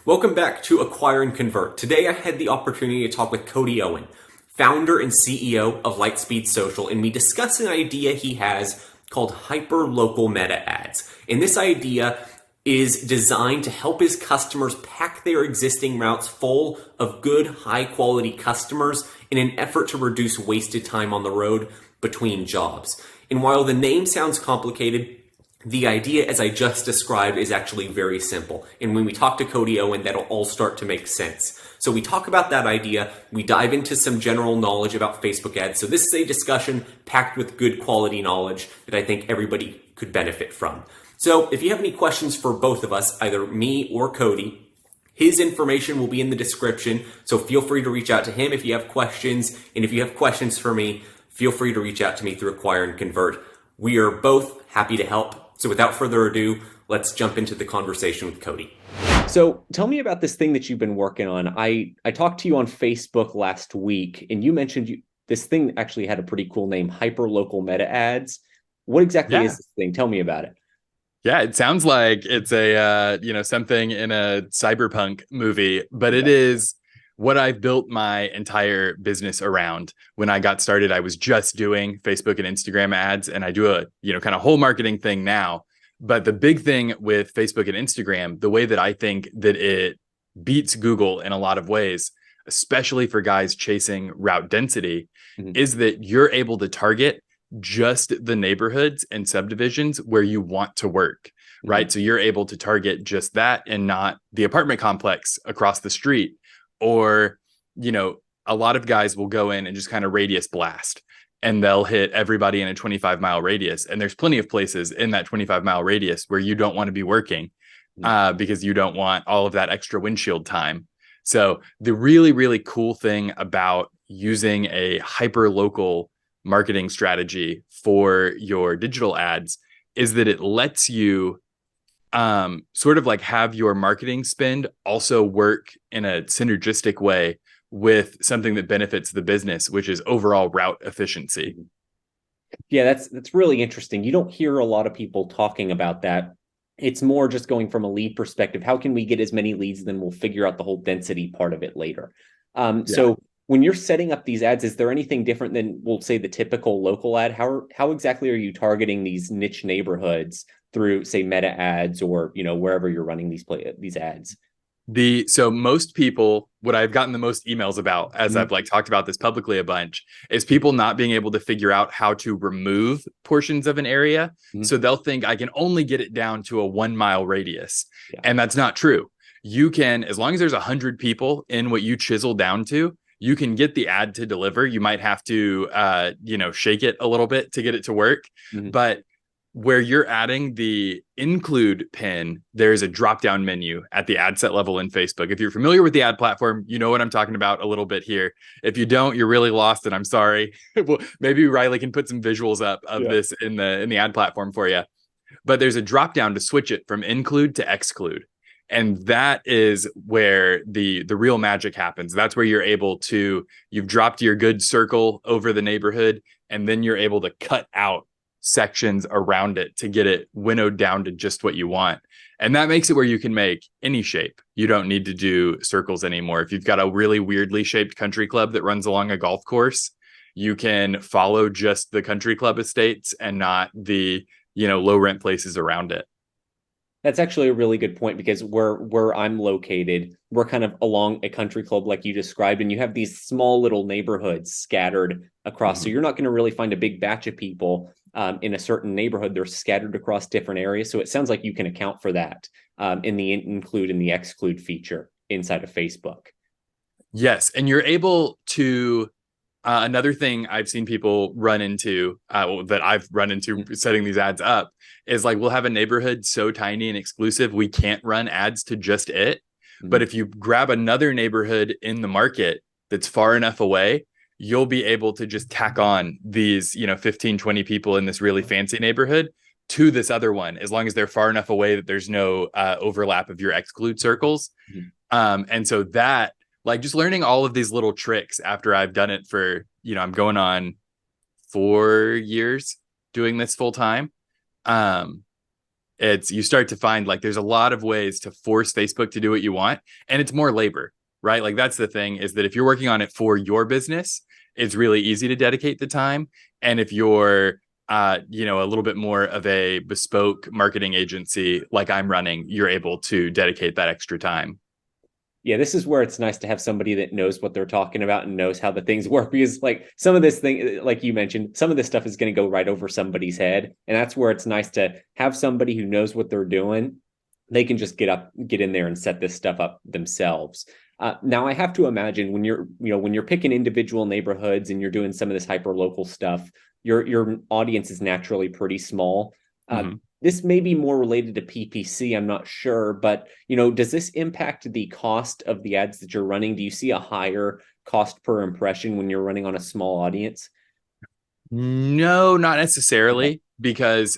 Welcome back to Acquire and Convert. Today I had the opportunity to talk with Cody Owen, founder and CEO of Lightspeed Social, and we discussed an idea he has called hyper-local meta ads. And this idea is designed to help his customers pack their existing routes full of good, high-quality customers in an effort to reduce wasted time on the road between jobs. And while the name sounds complicated, the idea, as I just described, is actually very simple. And when we talk to Cody Owen, that'll all start to make sense. So we talk about that idea. We dive into some general knowledge about Facebook ads. So this is a discussion packed with good quality knowledge that I think everybody could benefit from. So if you have any questions for both of us, either me or Cody, his information will be in the description. So feel free to reach out to him if you have questions. And if you have questions for me, feel free to reach out to me through Acquire and Convert. We are both happy to help. So without further ado, let's jump into the conversation with Cody. So tell me about this thing that you've been working on. I talked to you on Facebook last week, and you mentioned this thing actually had a pretty cool name, hyper-local meta ads. What exactly is this thing? Tell me about it. Yeah, it sounds like it's a something in a cyberpunk movie, but it is what I've built my entire business around. When I got started, I was just doing Facebook and Instagram ads, and I do a kind of whole marketing thing now. But the big thing with Facebook and Instagram, the way that I think that it beats Google in a lot of ways, especially for guys chasing route density, is that you're able to target just the neighborhoods and subdivisions where you want to work, right? So you're able to target just that and not the apartment complex across the street. Or, a lot of guys will go in and just kind of radius blast, and they'll hit everybody in a 25-mile radius. And there's plenty of places in that 25-mile radius where you don't want to be working because you don't want all of that extra windshield time. So the really, really cool thing about using a hyper-local marketing strategy for your digital ads is that it lets you sort of like have your marketing spend also work in a synergistic way with something that benefits the business, which is overall route efficiency. Yeah, that's really interesting. You don't hear a lot of people talking about that. It's more just going from a lead perspective. How can we get as many leads? Then we'll figure out the whole density part of it later. So when you're setting up these ads, is there anything different than, we'll say, the typical local ad? How exactly are you targeting these niche neighborhoods through, say, meta ads or wherever you're running these ads? So most people, what I've gotten the most emails about, as I've talked about this publicly a bunch, is people not being able to figure out how to remove portions of an area. So they'll think I can only get it down to a 1 mile radius. And that's not true. You can, as long as there's 100 people in what you chisel down to, you can get the ad to deliver. You might have to, shake it a little bit to get it to work. But where you're adding the include pin, there's a drop-down menu at the ad set level in Facebook. If you're familiar with the ad platform, you know what I'm talking about a little bit here. If you don't, you're really lost, and I'm sorry. Well, maybe Riley can put some visuals up of this in the ad platform for you. But there's a drop-down to switch it from include to exclude. And that is where the real magic happens. That's where you're able to, you've dropped your good circle over the neighborhood, and then you're able to cut out sections around it to get it winnowed down to just what you want. And that makes it where you can make any shape. You don't need to do circles anymore. If you've got a really weirdly shaped country club that runs along a golf course, you can follow just the country club estates and not the, low rent places around it. That's actually a really good point, because where I'm located, we're kind of along a country club like you described, and you have these small little neighborhoods scattered across. So you're not going to really find a big batch of people in a certain neighborhood. They're scattered across different areas. So it sounds like you can account for that in the include and the exclude feature inside of Facebook. Yes. And you're able to, another thing I've seen people run into, that I've run into setting these ads up, is like, we'll have a neighborhood so tiny and exclusive, we can't run ads to just it. But if you grab another neighborhood in the market that's far enough away, you'll be able to just tack on these, 15, 20 people in this really fancy neighborhood to this other one, as long as they're far enough away that there's no overlap of your exclude circles. And so that, like, just learning all of these little tricks after I've done it for, I'm going on 4 years doing this full time. It's you start to find like there's a lot of ways to force Facebook to do what you want, and it's more labor, right? Like that's the thing, is that if you're working on it for your business, it's really easy to dedicate the time. And if you're a little bit more of a bespoke marketing agency like I'm running, you're able to dedicate that extra time. Yeah, this is where it's nice to have somebody that knows what they're talking about and knows how the things work, because like some of this thing, like you mentioned, some of this stuff is going to go right over somebody's head. And that's where it's nice to have somebody who knows what they're doing. They can just get in there and set this stuff up themselves. Now I have to imagine when you're picking individual neighborhoods and you're doing some of this hyper local stuff, your audience is naturally pretty small. Mhm. This may be more related to PPC, I'm not sure, but does this impact the cost of the ads that you're running? Do you see a higher cost per impression when you're running on a small audience? No, not Okay. necessarily, because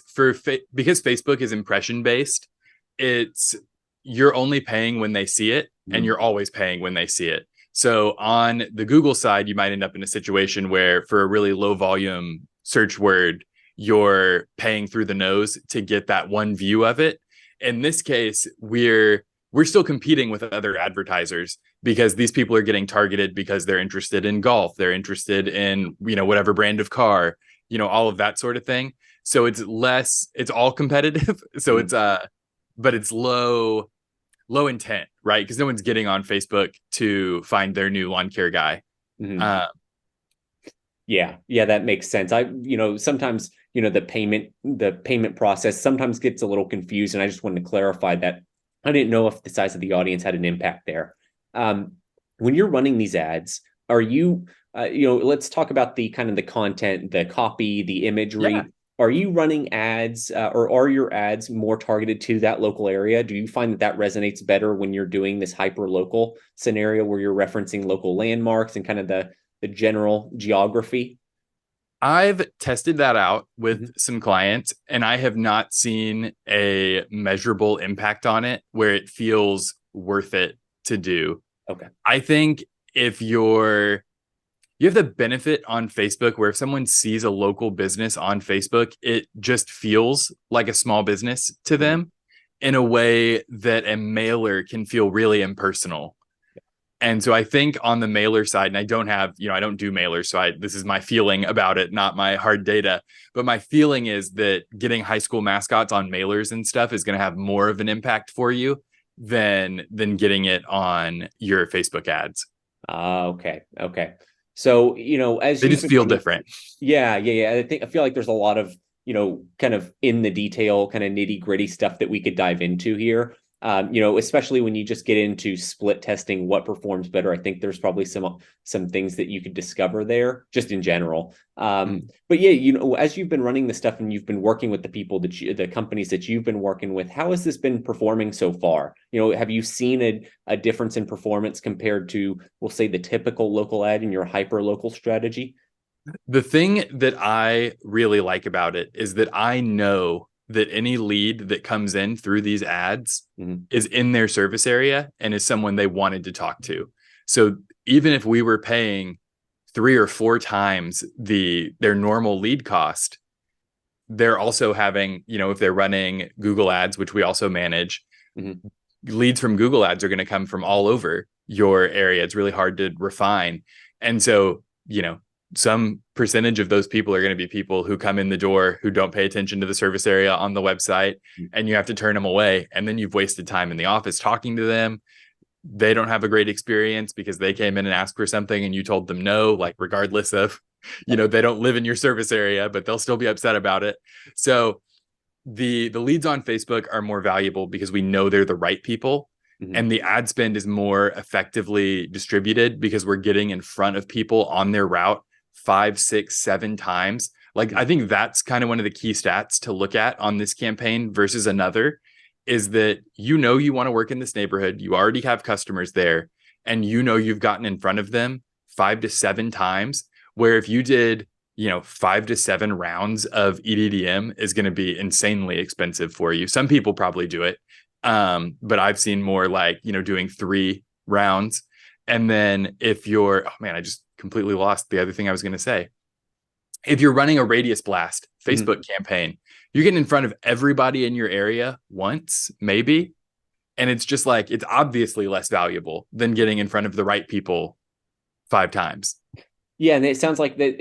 because Facebook is impression based, it's you're only paying when they see it, and Mhm. you're always paying when they see it. So on the Google side, you might end up in a situation where for a really low volume search word, you're paying through the nose to get that one view of it. In this case, we're still competing with other advertisers because these people are getting targeted because they're interested in golf, they're interested in, whatever brand of car, all of that sort of thing. So it's all competitive. So Mhm. but it's low intent, right? Because no one's getting on Facebook to find their new lawn care guy. Mhm. Uh, Yeah, that makes sense. Sometimes, the payment process sometimes gets a little confused, and I just wanted to clarify that I didn't know if the size of the audience had an impact there. Um, when you're running these ads, are you, let's talk about the kind of the content, the copy, the yeah, imagery. Are you running ads, or are your ads more targeted to that local area? Do you find that that resonates better when you're doing this hyper local scenario where you're referencing local landmarks and kind of the general geography? I've tested that out with Mhm. some clients, and I have not seen a measurable impact on it where it feels worth it to do. Okay. I think if you have the benefit on Facebook where if someone sees a local business on Facebook, it just feels like a small business to Mhm. them in a way that a mailer can feel really impersonal. And so I think on the mailer side, and I don't do mailers, so this is my feeling about it, not my hard data. But my feeling is that getting high school mascots on mailers and stuff is going to have more of an impact for you than getting it on your Facebook ads. Okay. Okay. So, as They you've just been feel running, different. yeah. I feel like there's a lot of, kind of in the detail, kind of nitty gritty stuff that we could dive into here. Especially when you just get into split testing, what performs better. I think there's probably some things that you could discover there, just in general. Mm. But yeah, as you've been running this stuff and you've been working with the companies that you've been working with, how has this been performing so far? Have you seen a difference in performance compared to, we'll say, the typical local ad in your hyper local strategy? The thing that I really like about it is that I know that any lead that comes in through these ads Mhm. is in their service area and is someone they wanted to talk to. So even if we were paying 3 or 4 times their normal lead cost, they're also having, if they're running Google ads, which we also manage, Mhm. leads from Google ads are going to come from all over your area. It's really hard to refine. And so, some percentage of those people are going to be people who come in the door who don't pay attention to the service area on the website, and you have to turn them away. And then you've wasted time in the office talking to them. They don't have a great experience because they came in and asked for something and you told them no, like regardless of, they don't live in your service area, but they'll still be upset about it. So the leads on Facebook are more valuable because we know they're the right people, Mhm. and the ad spend is more effectively distributed because we're getting in front of people on their route 5, 6, 7 times. Like I think that's kind of one of the key stats to look at on this campaign versus another, is that you want to work in this neighborhood, you already have customers there, and you've gotten in front of them 5 to 7 times, where if you did 5 to 7 rounds of EDDM is going to be insanely expensive for you. Some people probably do it. But I've seen more like, doing 3 rounds. And then if you're, oh man, I just completely lost the other thing I was going to say. if you're running a radius blast Mhm. Facebook campaign, you're getting in front of everybody in your area once, maybe. And it's just like, it's obviously less valuable than getting in front of the right people 5 times. Yeah, and it sounds like that,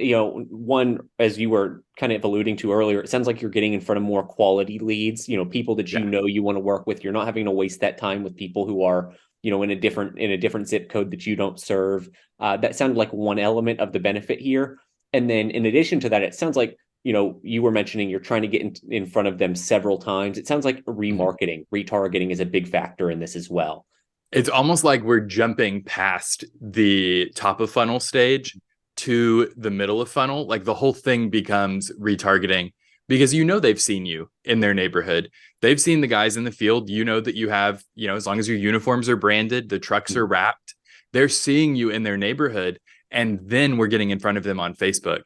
one, as you were kind of alluding to earlier, it sounds like you're getting in front of more quality leads, people that Yeah. you want to work with. You're not having to waste that time with people who are, in a different zip code that you don't serve. That sounded like one element of the benefit here. And then in addition to that, it sounds like, you were mentioning you're trying to get in front of them several times. It sounds like Mhm. retargeting is a big factor in this as well. It's almost like we're jumping past the top of funnel stage to the middle of funnel. Like the whole thing becomes retargeting because they've seen you in their neighborhood. They've seen the guys in the field. You know that you have, as long as your uniforms are branded, the trucks are wrapped, they're seeing you in their neighborhood. And then we're getting in front of them on Facebook.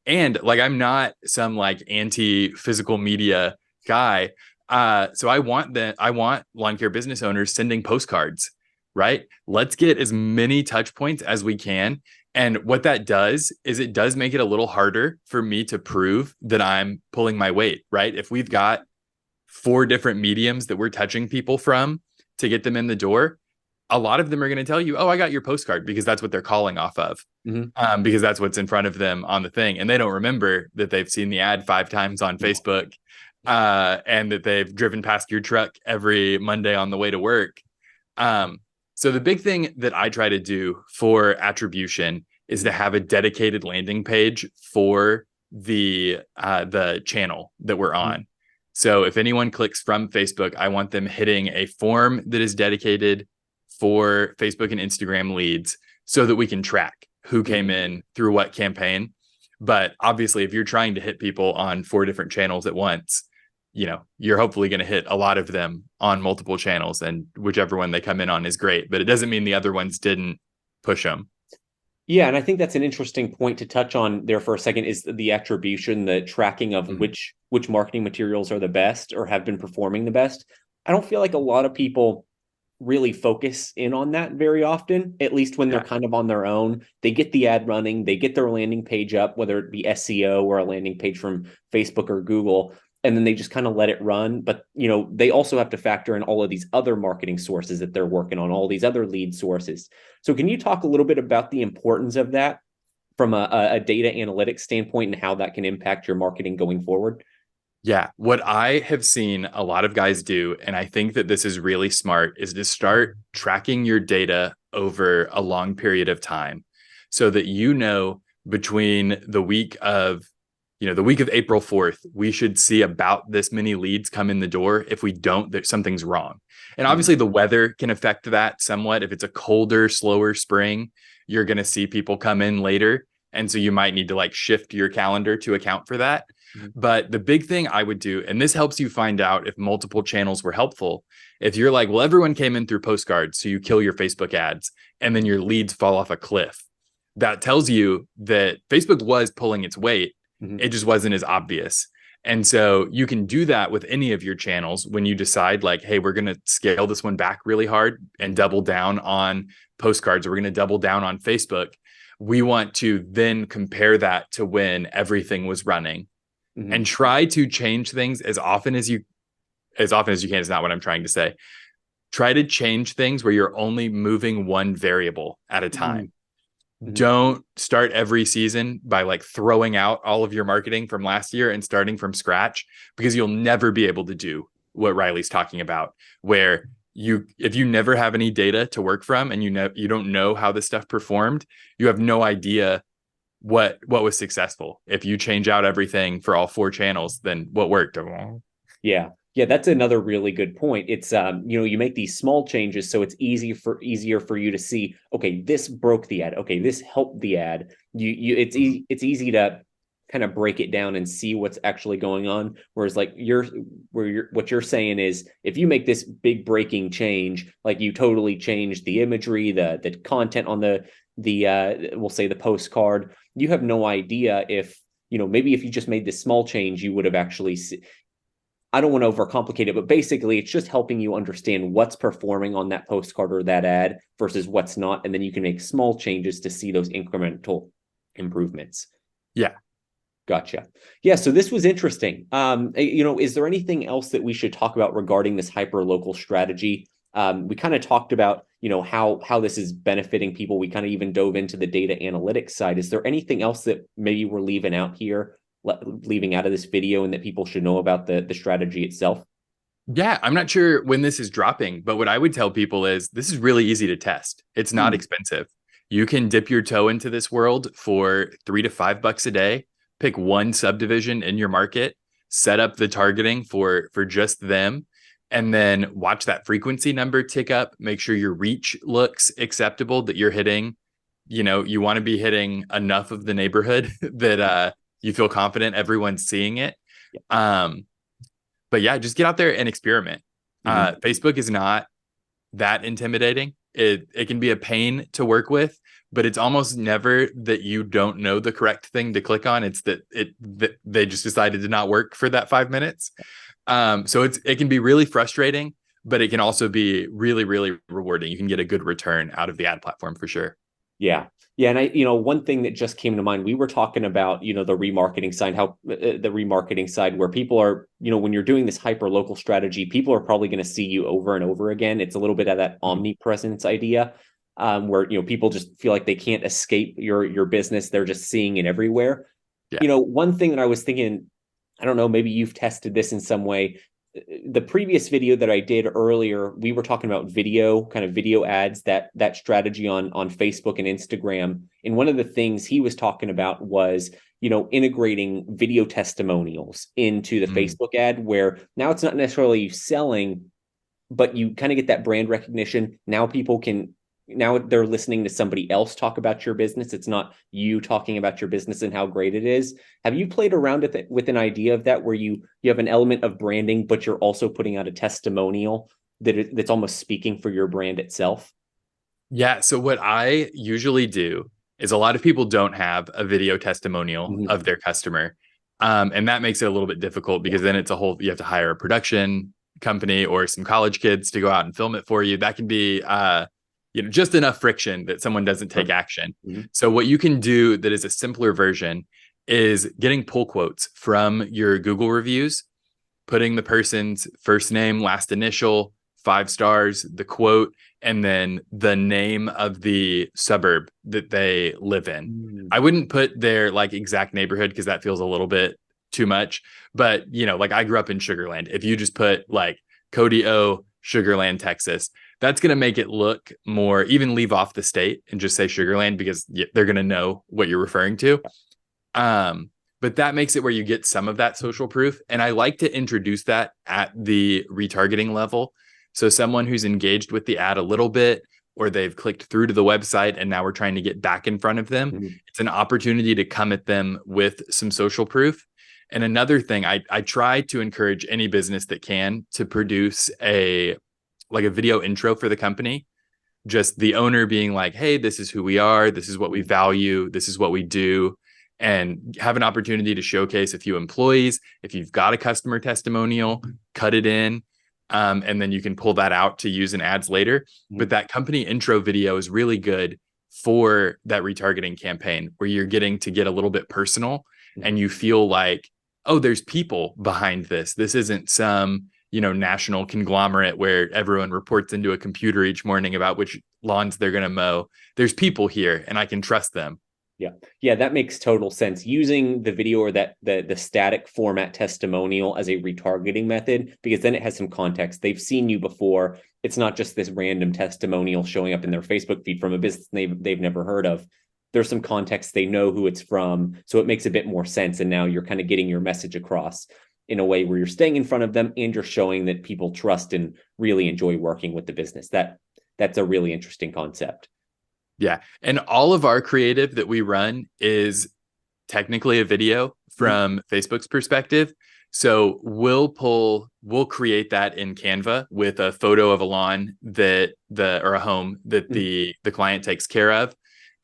And like, I'm not some like anti physical media guy. So I want lawn care business owners sending postcards, right? Let's get as many touch points as we can. And what that does is it does make it a little harder for me to prove that I'm pulling my weight, right? If we've got 4 different mediums that we're touching people from to get them in the door, a lot of them are going to tell you, oh, I got your postcard, because that's what they're calling off of. Mm-hmm. Because that's what's in front of them on the thing. And they don't remember that they've seen the ad 5 times on Facebook, and that they've driven past your truck every Monday on the way to work. So the big thing that I try to do for attribution is to have a dedicated landing page for the channel that we're on. So if anyone clicks from Facebook, I want them hitting a form that is dedicated for Facebook and Instagram leads so that we can track who came in through what campaign. But obviously, if you're trying to hit people on 4 different channels at once, you're hopefully going to hit a lot of them on multiple channels, and whichever one they come in on is great. But it doesn't mean the other ones didn't push them. Yeah, and I think that's an interesting point to touch on there for a second, is the attribution, the tracking of Mhm. which marketing materials are the best or have been performing the best. I don't feel like a lot of people really focus in on that very often, at least when they're Yeah. kind of on their own. They get the ad running, they get their landing page up, whether it be SEO or a landing page from Facebook or Google, and then they just kind of let it run. But, they also have to factor in all of these other marketing sources that they're working on, all these other lead sources. So can you talk a little bit about the importance of that from a data analytics standpoint and how that can impact your marketing going forward? Yeah. What I have seen a lot of guys do, and I think that this is really smart, is to start tracking your data over a long period of time so that between the week of April 4th, we should see about this many leads come in the door. If we don't, something's wrong. And obviously the weather can affect that somewhat. If it's a colder, slower spring, you're going to see people come in later. And so you might need to like shift your calendar to account for that. But the big thing I would do, and this helps you find out if multiple channels were helpful. If you're like, well, everyone came in through postcards, so you kill your Facebook ads, and then your leads fall off a cliff. That tells you that Facebook was pulling its weight. Mm-hmm. It just wasn't as obvious. And so you can do that with any of your channels when you decide like, hey, we're going to scale this one back really hard and double down on postcards, or we're going to double down on Facebook. We want to then compare that to when everything was running, and try to change things as often as you can. Is not what I'm trying to say. Try to change things where you're only moving one variable at a time. Mm-hmm. Don't start every season by like throwing out all of your marketing from last year and starting from scratch, because you'll never be able to do what Riley's talking about, where if you never have any data to work from, and you don't know how this stuff performed, you have no idea what was successful. If you change out everything for all 4 channels, then what worked? Yeah. Yeah, that's another really good point. It's you make these small changes so it's easier for you to see, okay, this broke the ad. Okay, this helped the ad. It's easy to kind of break it down and see what's actually going on. Whereas like what you're saying is, if you make this big breaking change, like you totally change the imagery, the content on the we'll say the postcard, you have no idea if, maybe if you just made this small change, you would have actually I don't want to overcomplicate it, but basically it's just helping you understand what's performing on that postcard or that ad versus what's not. And then you can make small changes to see those incremental improvements. Yeah. Gotcha. Yeah, so this was interesting. Is there anything else that we should talk about regarding this hyper local strategy? We kind of talked about, how this is benefiting people. We kind of even dove into the data analytics side. Is there anything else that maybe we're leaving out here, leaving out of this video, and that people should know about the strategy itself? Yeah, I'm not sure when this is dropping, but what I would tell people is this is really easy to test. It's not expensive. You can dip your toe into this world for $3 to $5 a day, pick one subdivision in your market, set up the targeting for just them, and then watch that frequency number tick up. Make sure your reach looks acceptable, that you're hitting, you want to be hitting enough of the neighborhood that you feel confident everyone's seeing it. But yeah, just get out there and experiment. Facebook is not that intimidating. It can be a pain to work with, but it's almost never that you don't know the correct thing to click on. It's that they just decided to not work for that 5 minutes. So it can be really frustrating, but it can also be really, really rewarding. You can get a good return out of the ad platform for sure. Yeah. Yeah. And one thing that just came to mind, we were talking about, the remarketing side, how the remarketing side where people are, when you're doing this hyper local strategy, people are probably going to see you over and over again. It's a little bit of that omnipresence idea, where, people just feel like they can't escape your business. They're just seeing it everywhere. Yeah. One thing that I was thinking, I don't know, maybe you've tested this in some way. The previous video that I did earlier, we were talking about video ads, that strategy on Facebook and Instagram. And one of the things he was talking about was, integrating video testimonials into the Facebook ad, where now it's not necessarily you selling, but you kind of get that brand recognition. Now they're listening to somebody else talk about your business. It's not you talking about your business and how great it is. Have you played around with an idea of that, where you have an element of branding, but you're also putting out a testimonial that's almost speaking for your brand itself? Yeah. So what I usually do is, a lot of people don't have a video testimonial of their customer. And that makes it a little bit difficult, because then you have to hire a production company or some college kids to go out and film it for you. That can be, just enough friction that someone doesn't take action. So what you can do that is a simpler version is getting pull quotes from your Google reviews, putting the person's first name, last initial, 5 stars, the quote, and then the name of the suburb that they live in. I wouldn't put their exact neighborhood, because that feels a little bit too much. But, I grew up in Sugarland. If you just put Cody O, Sugarland, Texas, that's going to make it look more, even leave off the state and just say Sugarland, because they're going to know what you're referring to. But that makes it where you get some of that social proof. And I like to introduce that at the retargeting level. So someone who's engaged with the ad a little bit, or they've clicked through to the website and now we're trying to get back in front of them, it's an opportunity to come at them with some social proof. And another thing, I try to encourage any business that can to produce a video intro for the company. Just the owner being like, hey, this is who we are. This is what we value. This is what we do. And have an opportunity to showcase a few employees. If you've got a customer testimonial, cut it in. And then you can pull that out to use in ads later. But that company intro video is really good for that retargeting campaign, where you're getting to get a little bit personal and you feel like, oh, there's people behind this. This isn't some national conglomerate where everyone reports into a computer each morning about which lawns they're going to mow. There's people here and I can trust them. Yeah, that makes total sense. Using the video or the static format testimonial as a retargeting method, because then it has some context. They've seen you before. It's not just this random testimonial showing up in their Facebook feed from a business they've never heard of. There's some context. They know who it's from. So it makes a bit more sense. And now you're kind of getting your message across in a way where you're staying in front of them and you're showing that people trust and really enjoy working with the business. That's a really interesting concept. Yeah. And all of our creative that we run is technically a video from Facebook's perspective. So we'll create that in Canva with a photo of a lawn or a home that the client takes care of.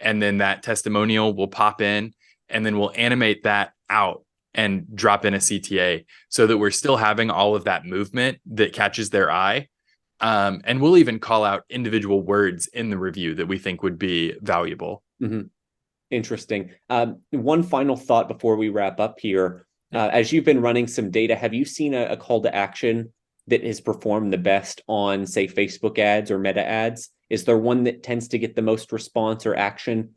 And then that testimonial will pop in, and then we'll animate that out and drop in a CTA, so that we're still having all of that movement that catches their eye. And we'll even call out individual words in the review that we think would be valuable. Interesting. One final thought before we wrap up here. As you've been running some data, have you seen a call to action that has performed the best on, say, Facebook ads or Meta ads? Is there one that tends to get the most response or action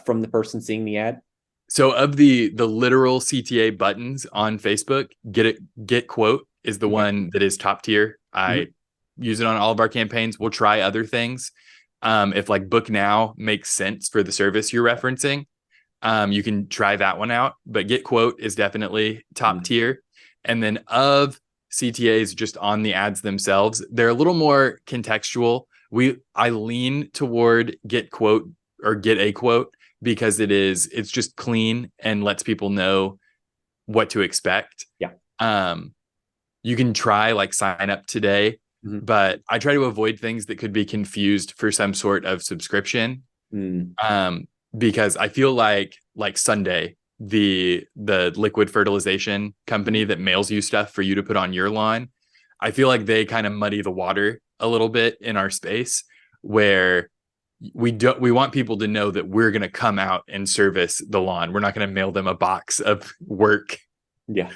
from the person seeing the ad? So of the literal CTA buttons on Facebook, get quote is the one that is top tier. I use it on all of our campaigns. We'll try other things. If like book now makes sense for the service you're referencing, you can try that one out. But get quote is definitely top tier. And then of CTAs just on the ads themselves, they're a little more contextual. I lean toward get quote or get a quote because it's just clean and lets people know what to expect. Yeah. You can try like sign up today, but I try to avoid things that could be confused for some sort of subscription. Because I feel like Sunday, the liquid fertilization company that mails you stuff for you to put on your lawn, I feel like they kind of muddy the water a little bit in our space where we want people to know that we're going to come out and service the lawn. We're not going to mail them a box of work. Yeah.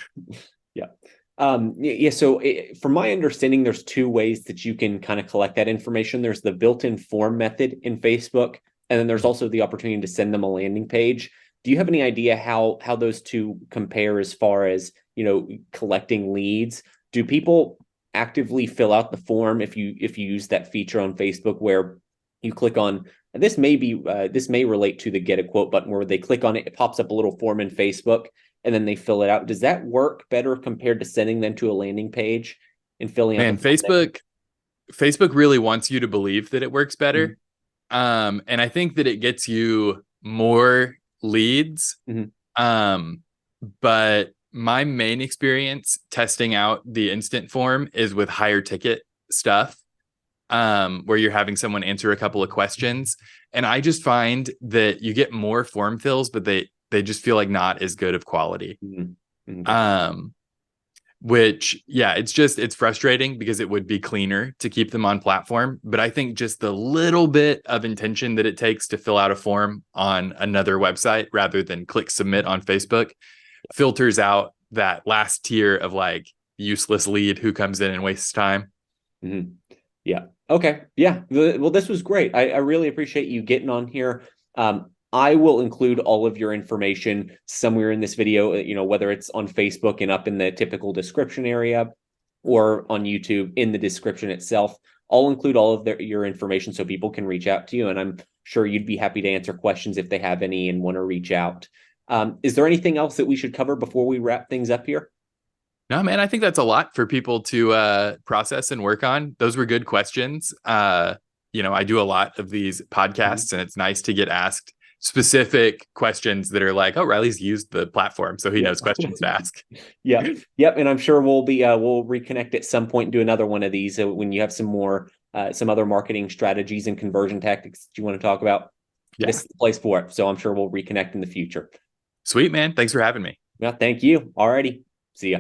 So from my understanding, there's two ways that you can kind of collect that information. There's the built-in form method in Facebook, and then there's also the opportunity to send them a landing page. Do you have any idea how those two compare as far as, collecting leads? Do people actively fill out the form if you use that feature on Facebook where you click on, and this may relate to the get a quote button, where they click on it, it pops up a little form in Facebook, and then they fill it out. Does that work better compared to sending them to a landing page and filling out? Facebook really wants you to believe that it works better. And I think that it gets you more leads. But my main experience testing out the instant form is with higher ticket stuff, where you're having someone answer a couple of questions. And I just find that you get more form fills, but they just feel like not as good of quality. Which, it's frustrating because it would be cleaner to keep them on platform. But I think just the little bit of intention that it takes to fill out a form on another website rather than click submit on Facebook filters out that last tier of like useless lead who comes in and wastes time. Yeah. Okay. Yeah. Well, this was great. I really appreciate you getting on here. I will include all of your information somewhere in this video, whether it's on Facebook and up in the typical description area or on YouTube in the description itself. I'll include all of your information so people can reach out to you. And I'm sure you'd be happy to answer questions if they have any and want to reach out. Is there anything else that we should cover before we wrap things up here? No, man, I think that's a lot for people to process and work on. Those were good questions. I do a lot of these podcasts and it's nice to get asked specific questions that are like, oh, Riley's used the platform, so he knows questions to ask. Yep. And I'm sure we'll reconnect at some point and do another one of these when you have some more, some other marketing strategies and conversion tactics that you want to talk about. Yeah. This is the place for it. So I'm sure we'll reconnect in the future. Sweet, man. Thanks for having me. Yeah, thank you. Alrighty. See ya.